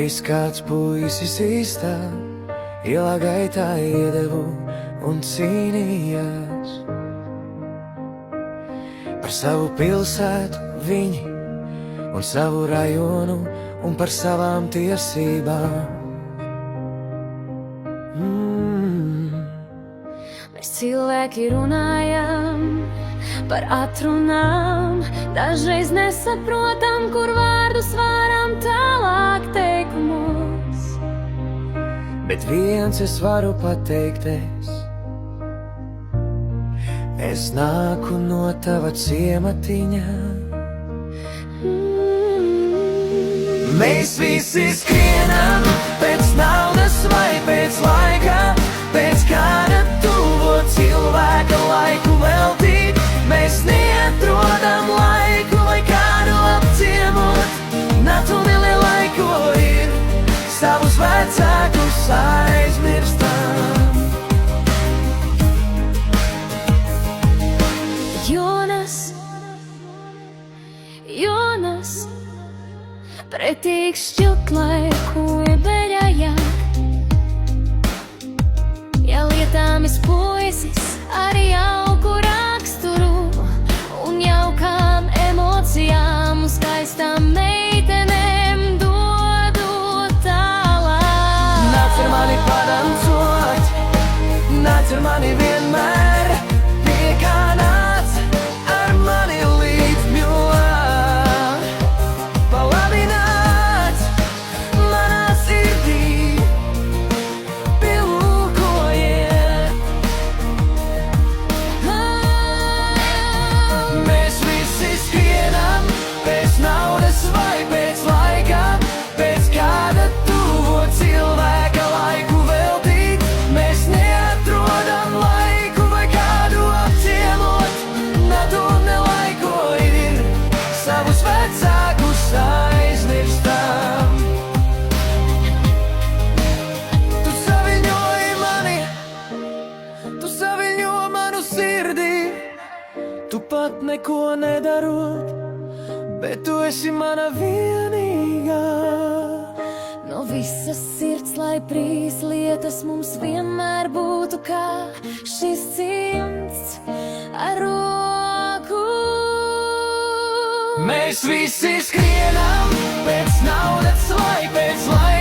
Reiz kāds puisis īstā ielā gaitā iedevu un cīnījās. Par savu pilsētu viņi un savu rajonu un par savām tiesībām. Mēs cilvēki runājam par atrunām, dažreiz nesaprotam, kur vārdus varam tālāk teikumos. Bet viens es varu pateikties: es nāku no tava ciematiņa. Mēs visi skrienam pēc naudas vai pēc laika, pēc kāda tuvo cilvēka laiku veltīt. Mēs neatrodam laiku, lai kādu apciemot. Natuneli laiku ir, savus vecākus aizmirstam. Jonas, pretīgs šķilt laiku iebeļājāk. Ja lietāmis puisis ar jauku raksturu un jaukām emocijām un skaistām meitenēm dodu tālāk. Nāc ar mani padancot, nāc ar mani vienmēr, pie kā nāc ar mani līdz mjolā. Tu pat neko nedarot, bet tu esi mana vienīgā. No visas sirds, lai brīz lietas mums vienmēr būtu kā šis cimds ar roku. Mēs visi skrienam pēc naudas vai pēc laika.